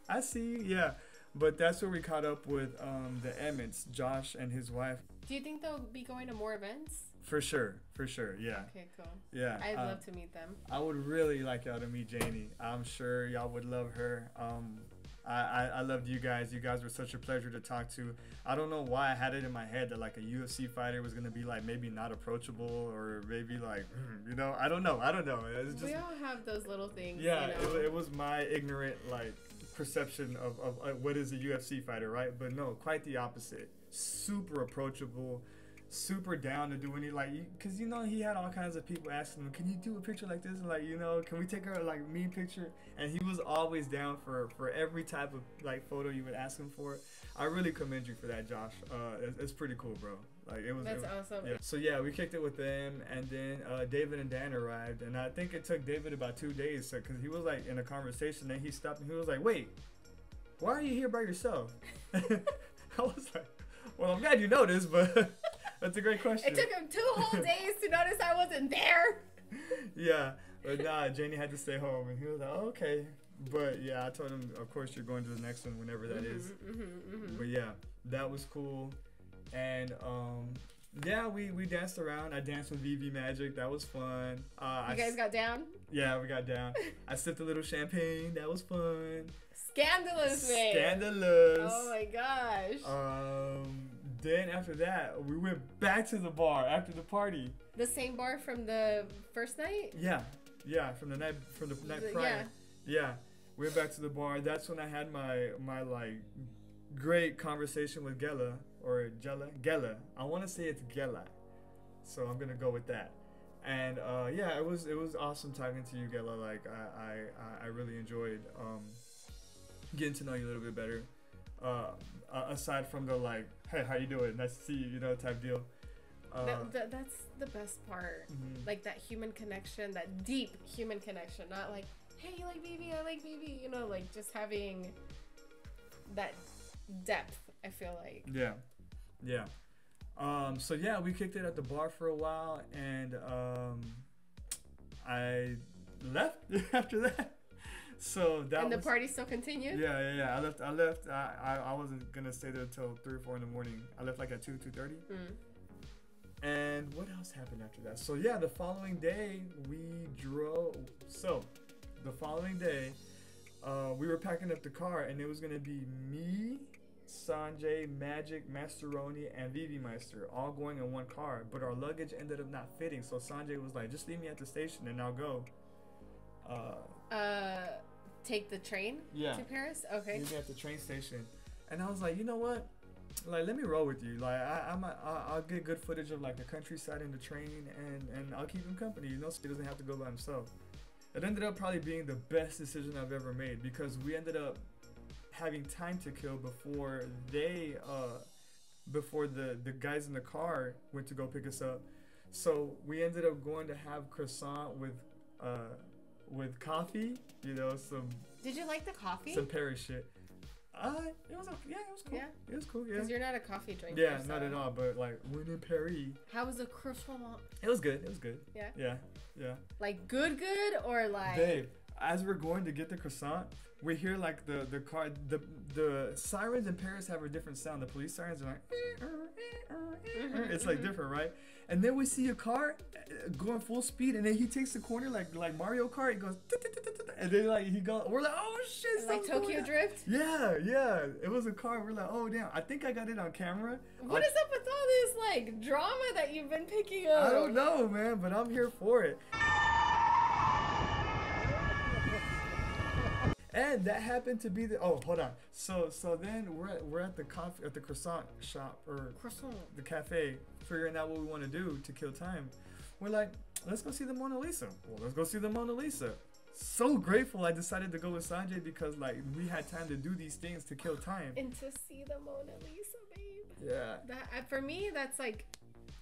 Yeah. But that's where we caught up with the Emmets, Josh and his wife. Do you think they'll be going to more events? For sure, yeah. Okay, cool. Yeah. I'd love to meet them. I would really like y'all to meet Janie. I'm sure y'all would love her. I loved you guys. You guys were such a pleasure to talk to. I don't know why I had it in my head that like a UFC fighter was gonna be like maybe not approachable or maybe like you know, I don't know. It's just, we all have those little things. yeah, you know? it was my ignorant like perception of what is a UFC fighter, right? But no, quite the opposite. Super approachable, super down to do any like, because you know he had all kinds of people asking him, can you do a picture like this, and like, you know, can we take a like me picture, and he was always down for every type of like photo you would ask him for. I really commend you for that, Josh. It's pretty cool, bro. Like it was. That's awesome. Yeah. So yeah, we kicked it with them, and then David and Dan arrived, and I think it took David about 2 days, because he was like in a conversation, and he stopped and he was like, wait, why are you here by yourself? I was like, well, I'm glad you noticed, but that's a great question. It took him 2 whole days to notice I wasn't there. Yeah, but nah, Janie had to stay home, and he was like, oh, okay. But yeah, I told him, of course, you're going to the next one whenever that is. But yeah, that was cool. And yeah, we danced around. I danced with Veve Magic. That was fun. You guys got down? Yeah, we got down. I sipped a little champagne. That was fun. Scandalous, man. Scandalous. Oh my gosh. Then after that, we went back to the bar after the party. The same bar from the first night? Yeah, from the night prior. Yeah, we went back to the bar. That's when I had my like great conversation with Gela. I want to say it's Gela, so I'm gonna go with that. And yeah, it was awesome talking to you, Gela. Like I really enjoyed getting to know you a little bit better. Aside from the like, hey, how you doing? Nice to see you, you know, type deal. That's the best part. Like that human connection, that deep human connection. Not like, hey, you like Veve? I like Veve. You know, like just having that depth. I feel like. Yeah. So yeah, we kicked it at the bar for a while, and I left after that. So that. And the party still continued? Yeah. I left. I wasn't gonna stay there until 3 or 4 in the morning. I left like at 2:30. And what else happened after that? So yeah, the following day we drove. So the following day, we were packing up the car, and it was gonna be me, Sanjay, Magic, Masteroni, and Veve Meister all going in one car, but our luggage ended up not fitting. So Sanjay was like, just leave me at the station and I'll go. Take the train to Paris? Okay. Leave me at the train station. And I was like, you know what? Like, let me roll with you. Like, I'll get good footage of like the countryside in the train, and I'll keep him company. You know, so he doesn't have to go by himself. It ended up probably being the best decision I've ever made, because we ended up having time to kill before the guys in the car went to go pick us up. So we ended up going to have croissant with coffee, you know, some. Did you like the coffee? Some Paris shit. It was okay. Yeah, it was cool. Yeah, it was cool. Yeah. Because you're not a coffee drinker. Yeah, so. not at all. But like when in Paris. How was the croissant? It was good. It was good. Yeah. Yeah. Like good, or like. Babe, as we're going to get the croissant, we hear like the car, the sirens in Paris have a different sound. The police sirens are like, it's like different, right? And then we see a car going full speed, and then he takes the corner like Mario Kart. He goes, and then like he goes. We're like, oh shit! Like Tokyo Drift. Yeah. It was a car. We're like, oh damn! I think I got it on camera. What is up with all this like drama that you've been picking up? I don't know, man, but I'm here for it. And that happened to be the hold on. So then we're at the croissant shop, or the cafe, figuring out what we want to do to kill time. We're like, let's go see the Mona Lisa. Well, let's go see the Mona Lisa. So grateful I decided to go with Sanjay, because like we had time to do these things to kill time. And to see the Mona Lisa, babe. Yeah. That for me, that's like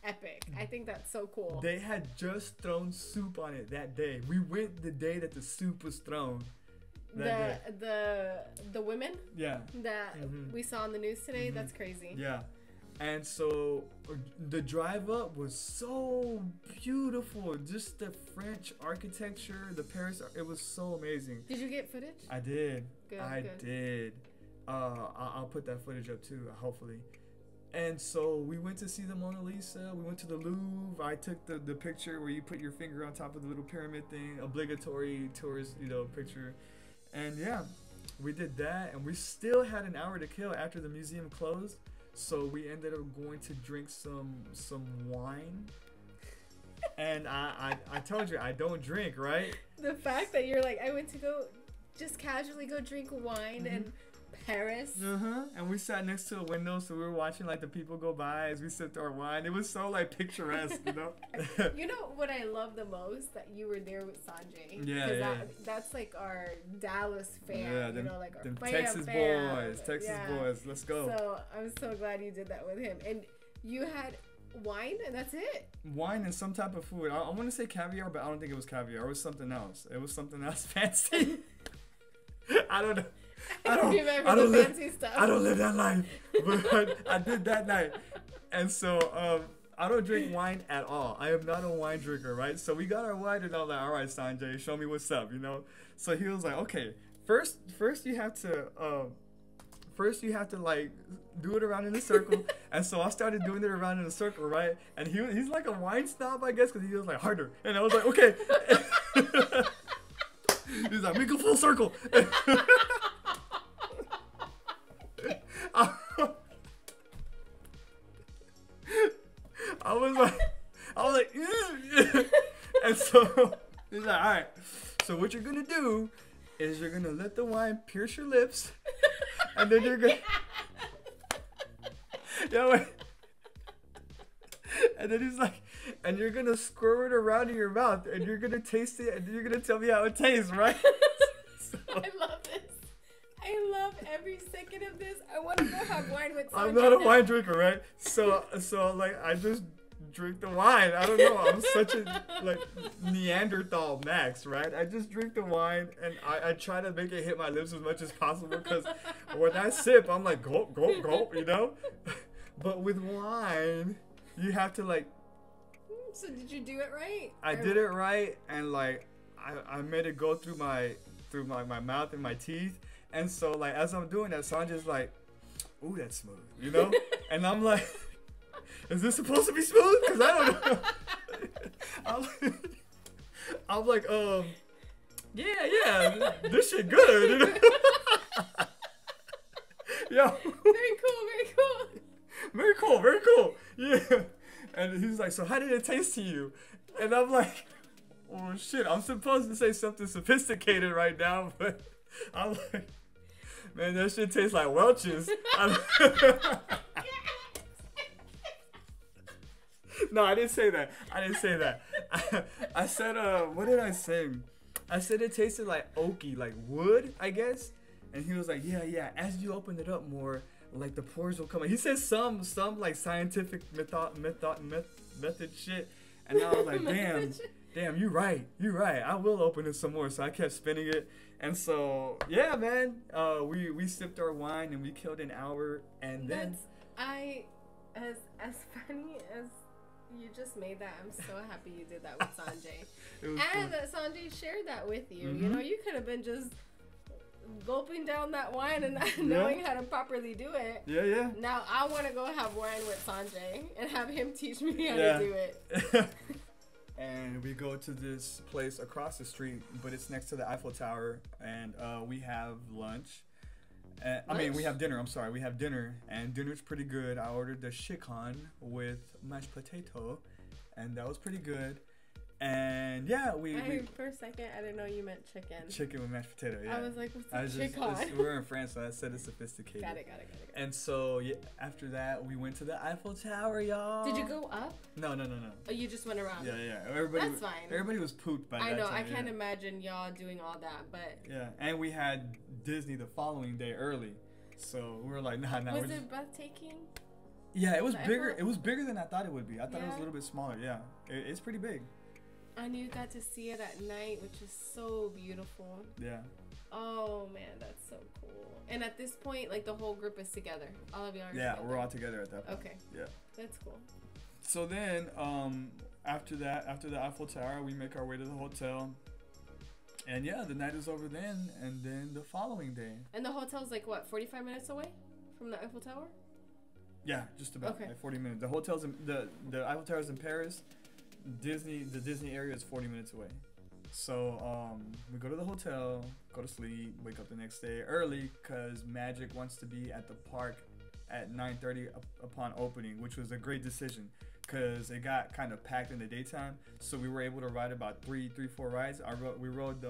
epic. I think that's so cool. They had just thrown soup on it that day. We went the day that the soup was thrown. The women that we saw on the news today, that's crazy. Yeah. And so the drive up was so beautiful. Just the French architecture, the Paris, it was so amazing. Did you get footage? I did. Good. I did. I'll put that footage up too, hopefully. And so we went to see the Mona Lisa. We went to the Louvre. I took the picture where you put your finger on top of the little pyramid thing, obligatory tourist, picture. And yeah, we did that, and we still had an hour to kill after the museum closed. So we ended up going to drink some wine. And I told you I don't drink, right? The fact that you're like, I went to go just casually go drink wine in Paris. And we sat next to a window, so we were watching like the people go by as we sipped our wine. It was so like picturesque, You know what I love the most? That you were there with Sanjay. Yeah. That's like our Dallas fan. Yeah, like our them fan Texas fan. boys. Texas boys. Let's go. So I'm so glad you did that with him. And you had wine, and that's it. Wine and some type of food. I want to say caviar, but I don't think it was caviar. It was something else. It was something else fancy. I don't know. I don't live that life, but I did that night. And so I don't drink wine at all. I am not a wine drinker, right? So we got our wine, and I was like, all right, Sanjay, show me what's up, So he was like, okay, first you have to like do it around in a circle. And so I started doing it around in a circle, right? And he's like a wine snob, I guess, because he was like harder. And I was like, okay. He's like, make a full circle. I was like, and so he's like, all right. So what you're gonna do is you're gonna let the wine pierce your lips, and then you're gonna, and then he's like, and you're gonna squirt it around in your mouth, and you're gonna taste it, and you're gonna tell me how it tastes, right? I love this. I love every second of this. I want to go have wine with Sanjay. I'm not a wine drinker, right? So like I just drink the wine. I don't know. I'm such a like Neanderthal Max, right? I just drink the wine, and I try to make it hit my lips as much as possible, because when I sip, I'm like gulp, gulp, gulp, But with wine, you have to like. So did you do it right? I did it right, and like I made it go through my mouth and my teeth. And so, like, as I'm doing that, Sanjay's like, ooh, that's smooth, And I'm like, is this supposed to be smooth? Because I don't know. I'm like, yeah, this shit good, Yo. Very cool. Yeah. And he's like, so how did it taste to you? And I'm like, oh, shit, I'm supposed to say something sophisticated right now, but I'm like, man, that shit tastes like Welch's. No, I didn't say that. I said, what did I say? I said it tasted like oaky, like wood, I guess. And he was like, yeah. As you open it up more, like the pores will come out. He said some like scientific method shit. And I was like, damn, you right. I will open it some more. So I kept spinning it. And so, yeah, man, we sipped our wine and we killed an hour, and then as funny as you just made that, I'm so happy you did that with Sanjay. And cool. that Sanjay shared that with you. You could have been just gulping down that wine and not knowing how to properly do it. Yeah. Now I want to go have wine with Sanjay and have him teach me how to do it. And we go to this place across the street, but it's next to the Eiffel Tower, and we have lunch. We have dinner. I'm sorry, we have dinner, and dinner's pretty good. I ordered the chicken with mashed potato, and that was pretty good. And yeah, for a second, I didn't know you meant chicken. Chicken with mashed potato, yeah. I was like, what's a chicken? We're in France, so I said it's sophisticated. Got it. And so, yeah, after that, we went to the Eiffel Tower, y'all. Did you go up? No. Oh, you just went around? Yeah. That's fine. Everybody was pooped by that time. I know, I can't imagine y'all doing all that, but... Yeah, and we had Disney the following day early. So we were like, nah. Was it breathtaking? Yeah, it was bigger. It was bigger than I thought it would be. I thought it was a little bit smaller, yeah. It's pretty big. And you got to see it at night, which is so beautiful. Yeah. Oh man, that's so cool. And at this point, like the whole group is together. All of y'all are together. together. We're all together at that point. Okay. Yeah. That's cool. So then, after the Eiffel Tower, we make our way to the hotel. And yeah, the night is over then, and then the following day. And the hotel's like what, 45 minutes away from the Eiffel Tower? Yeah, just about. Okay. Like 40 minutes. The hotel's in the Eiffel Tower's in Paris. The Disney area is 40 minutes away. So we go to the hotel, go to sleep, wake up the next day early because Magic wants to be at the park at 9:30 upon opening, which was a great decision because it got kind of packed in the daytime. So we were able to ride about four rides. We rode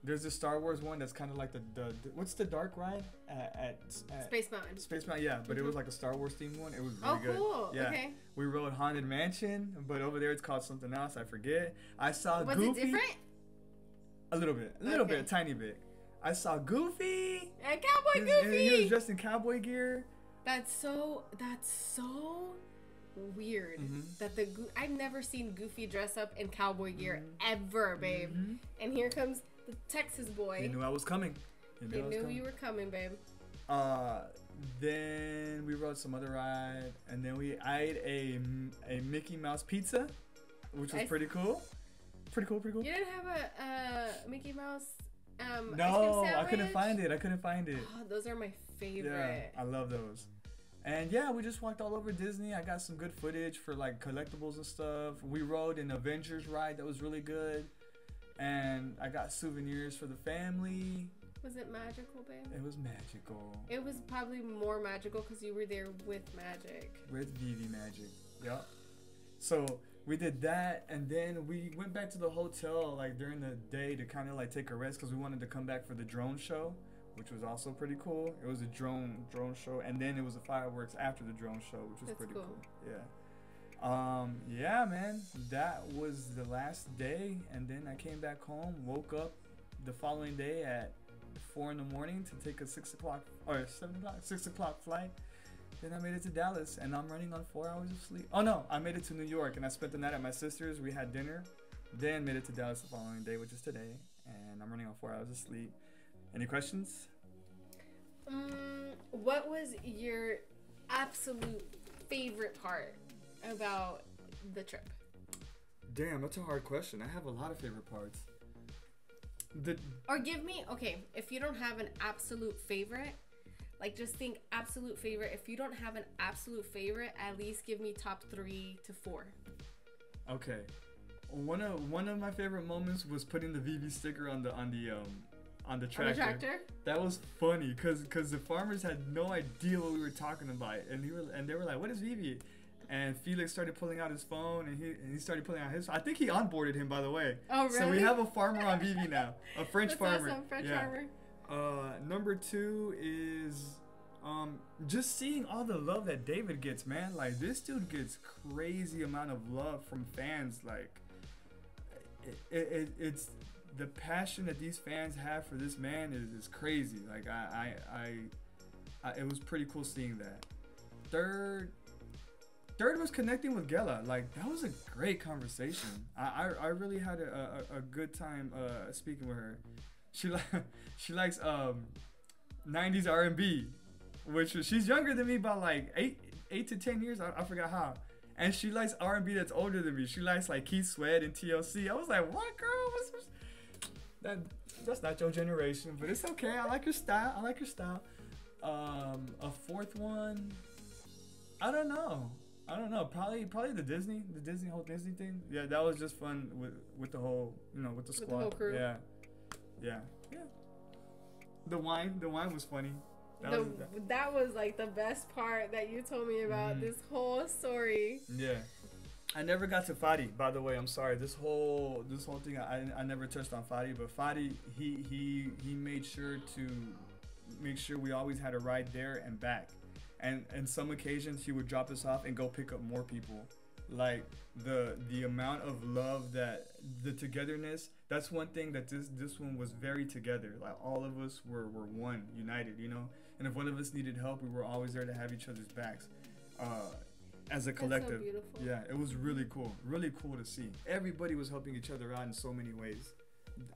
there's a Star Wars one that's kind of like the what's the dark ride at Space Mountain. Space Mountain, yeah, but it was like a Star Wars themed one. It was really good. Oh, cool. Yeah. Okay. We rode Haunted Mansion, but over there it's called something else. I forget. I saw Was Goofy. it different? A little bit, a tiny bit. I saw Goofy. And Cowboy And Goofy. he was dressed in cowboy gear. That's so weird that I've never seen Goofy dress up in cowboy gear ever, babe. And here comes the Texas boy. He knew I was coming. He knew you were coming, babe. Then we rode some other ride, and then I ate a Mickey Mouse pizza, which was pretty cool. Pretty cool. You didn't have a Mickey Mouse no, ice I cream couldn't find it. Oh, those are my favorite. Yeah, I love those. And yeah, we just walked all over Disney. I got some good footage for like collectibles and stuff. We rode an Avengers ride that was really good. And I got souvenirs for the family. Was it magical, babe? It was magical. It was probably more magical because you were there with Magic. With Veve Magic. Yep. So we did that, and then we went back to the hotel like during the day to kind of like take a rest because we wanted to come back for the drone show, which was also pretty cool. It was a drone show, and then it was the fireworks after the drone show, which was pretty cool. Yeah. Yeah, man, that was the last day, and then I came back home, woke up the following day at 4 in the morning to take a 6 o'clock flight. Then I made it to Dallas, and I'm running on 4 hours of sleep. Oh no, I made it to New York, and I spent the night at my sister's. We had dinner, then made it to Dallas the following day, which is today, and I'm running on 4 hours of sleep. Any questions? What was your absolute favorite part about the trip? Damn, that's a hard question. I have a lot of favorite parts. Or give me, okay, if you don't have an absolute favorite, like just think absolute favorite. If you don't have an absolute favorite, at least give me top 3 to 4. Okay. One of my favorite moments was putting the Veve sticker on the tractor. On the tractor? That was funny because the farmers had no idea what we were talking about, and they were like, "What is Veve?" And Felix started pulling out his phone, and he started pulling out his. I think he onboarded him, by the way. Oh, really? So we have a farmer on Veve now, a French That's farmer. Awesome, French farmer. Number 2 is just seeing all the love that David gets, man. Like, this dude gets crazy amount of love from fans. Like, it's the passion that these fans have for this man is crazy. Like, it was pretty cool seeing that. Third was connecting with Gela. Like, that was a great conversation. I really had a good time speaking with her. She likes 90s R&B, which she's younger than me by like 8 to 10 years. I forgot how. And she likes R&B that's older than me. She likes like Keith Sweat and TLC. I was like, what, girl? That's not your generation, but it's okay. I like your style. A fourth one, I don't know. Probably the whole Disney thing. Yeah, that was just fun with the whole, with the squad. With the whole crew. Yeah. The wine was funny. That was like the best part that you told me about this whole story. Yeah. I never got to Fadi, by the way. I'm sorry. This whole thing, I never touched on Fadi, but Fadi, he made sure to make sure we always had a ride there and back. And some occasions he would drop us off and go pick up more people. Like the amount of love, that the togetherness, that's one thing that this one was very together. Like, all of us were one, united, and if one of us needed help, we were always there to have each other's backs as a collective. That's so beautiful. Yeah, it was really cool to see. Everybody was helping each other out in so many ways.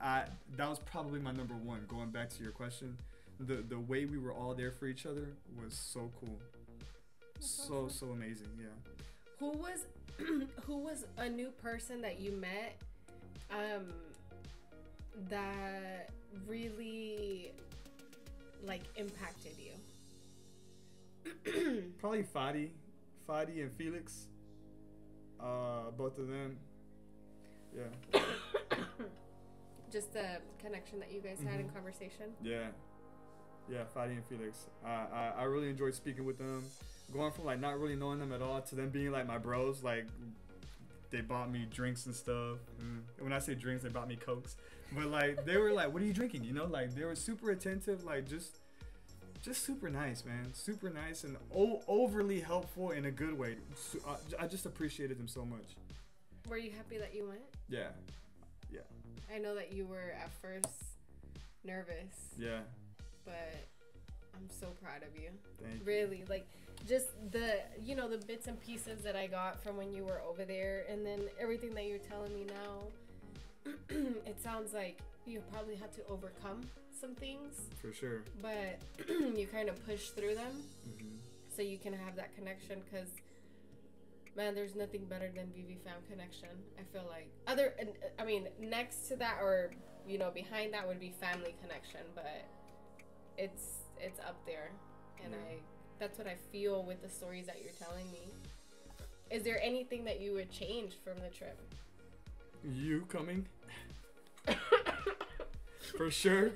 That was probably my number 1. Going back to your question, the way we were all there for each other was so cool. So amazing. Yeah. Who was a new person that you met that really like impacted you? probably Fadi and Felix. Both of them. Yeah. Just the connection that you guys had in conversation. Yeah, Fadi and Felix. I really enjoyed speaking with them. Going from like not really knowing them at all to them being like my bros. Like they bought me drinks and stuff. And when I say drinks, they bought me Cokes. But like they were like, "What are you drinking?" You know, like they were super attentive. Like just super nice, man. Super nice and overly helpful in a good way. I just appreciated them so much. Were you happy that you went? Yeah. I know that you were at first nervous. Yeah. But I'm so proud of you. Thank you. Really, like just the the bits and pieces that I got from when you were over there, and then everything that you're telling me now. It sounds like you probably had to overcome some things. For sure. But you kind of pushed through them, so you can have that connection. Because man, there's nothing better than Veve fam connection. I feel like next to that or behind that would be family connection, but it's up there, and that's what I feel with the stories that you're telling me. Is there anything that you would change from the trip? You coming? For sure.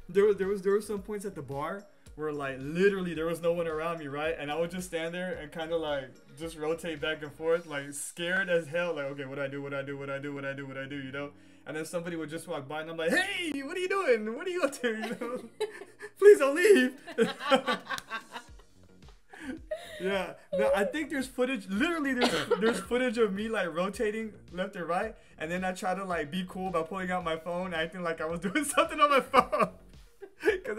There were some points at the bar where like literally there was no one around me, right? And I would just stand there and kind of like just rotate back and forth, like scared as hell, like okay, what I do, you know? And then somebody would just walk by and I'm like, hey, what are you doing? What are you up to? You know? Please don't leave. Yeah. No, I think there's footage. Literally, there's footage of me like rotating left and right, and then I try to like be cool by pulling out my phone, acting like I was doing something on my phone, because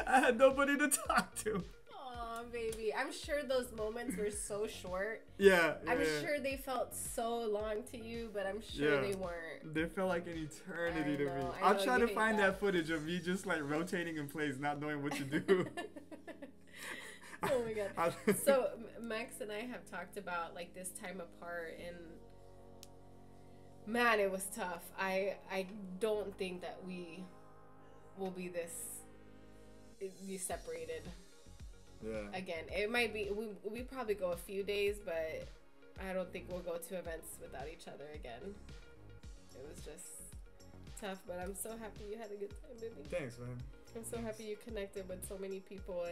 I had nobody to talk to. Aw, baby. I'm sure those moments were so short. Yeah. I'm sure they felt so long to you, but I'm sure they weren't. They felt like an eternity to me. I'll try to find that footage of me just like rotating in place, not knowing what to do. Oh my god. So Max and I have talked about like this time apart, and man, it was tough. I don't think that we will be separated. Yeah. Again, it might be we probably go a few days, but I don't think we'll go to events without each other again. It was just tough, but I'm so happy you had a good time, baby. Thanks, man. I'm so happy you connected with so many people,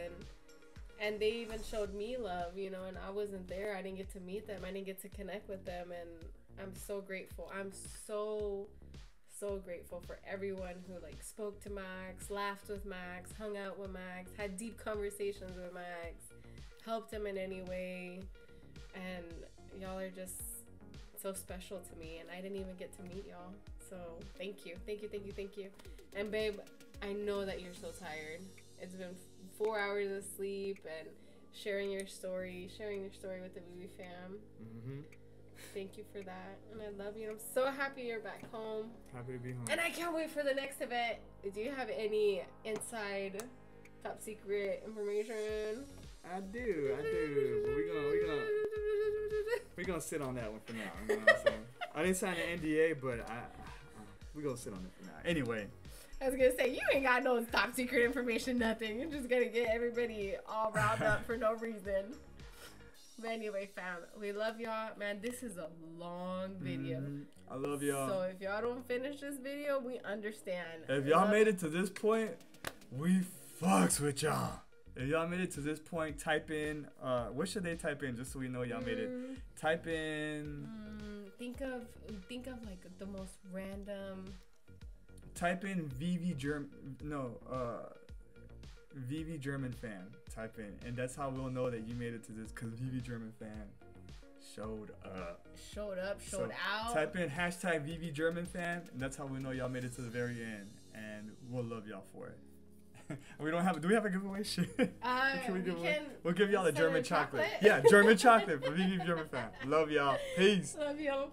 and they even showed me love, and I wasn't there. I didn't get to meet them. I didn't get to connect with them, and I'm so grateful. I'm so grateful for everyone who like spoke to Max, laughed with Max, hung out with Max, had deep conversations with Max, helped him in any way, and y'all are just so special to me, and I didn't even get to meet y'all. So thank you. And babe, I know that you're so tired. It's been 4 hours of sleep and sharing your story with the Veve fam. Thank you for that, and I love you. I'm so happy you're back home. Happy to be home. And I can't wait for the next event. Do you have any inside, top secret information? I do. We're gonna sit on that one for now. You know what I'm saying? I didn't sign an NDA, but we're gonna sit on it for now. Anyway. I was gonna say, you ain't got no top secret information, nothing. You're just gonna get everybody all riled up for no reason. But anyway, fam, we love y'all. Man, this is a long video. I love y'all. So if y'all don't finish this video, we understand. If y'all made it to this point, we fucks with y'all. If y'all made it to this point, type in, what should they type in just so we know y'all made it? Type in... Think of like the most random... Type in Veve German fan. Type in, and that's how we'll know that you made it to this, because Veve German fan showed up. Showed out. Type in hashtag Veve German fan, and that's how we know y'all made it to the very end, and we'll love y'all for it. Do we have a giveaway? We'll give y'all a German chocolate. Yeah, German chocolate for Veve German fan. Love y'all. Peace. Love y'all.